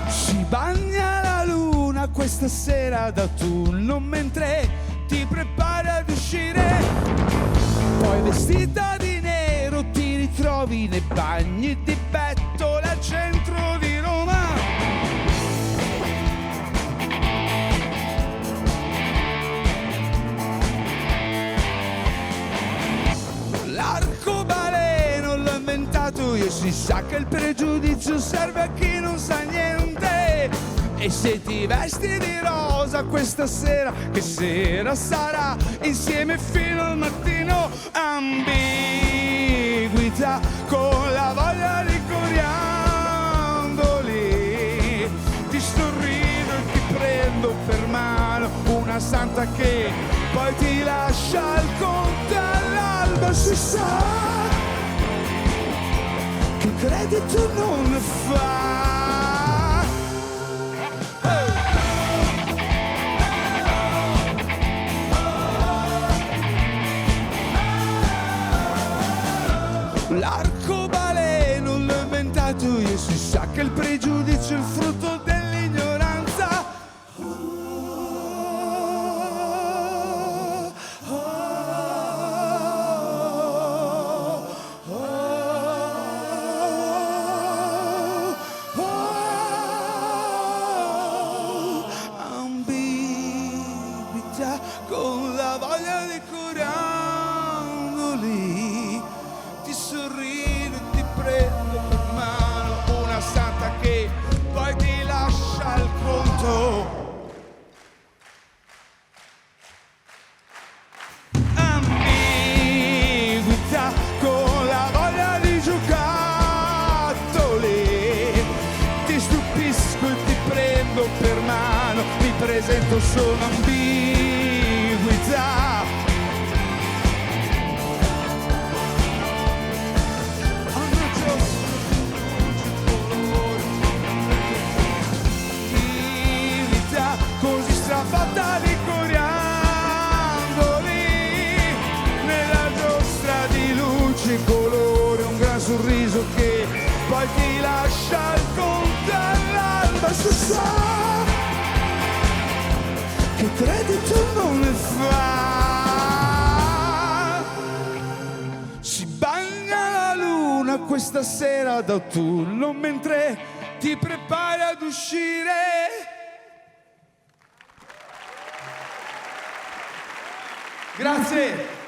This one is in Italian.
Si bagna la luna questa sera d'autunno mentre ti prepari ad uscire, poi vestita di nero ti ritrovi nei bagni di Bettola al centro di Roma. L'arcobaleno l'ho inventato io, si sa che il pregiudizio serve a chi non sa niente. E se ti vesti di rosa questa sera, che sera sarà? Insieme fino al mattino. Ambiguità con la voglia di coriandoli. Ti sorrido e ti prendo per mano, una santa che poi ti lascia al conto all'alba. Si sa che credito non ne fa. L'arcobaleno l'ho inventato io, si sa che il pregiudizio è il frutto dell'ignoranza. Ambiguità con la voglia di coriandoli. Ti sorrido e ti prendo per mano, una santa che poi ti lascia al conto. Ambiguità con la voglia di giocattoli. Ti stupisco e ti prendo per mano, mi presento, sono ambiguità. Così strafatta di coriandoli, nella giostra di luce e colore, un gran sorriso che poi ti lascia al conto all'alba. Si sa che credito non ne fa. Si bagna la luna questa sera d'autunno mentre ti prepari ad uscire. Grazie.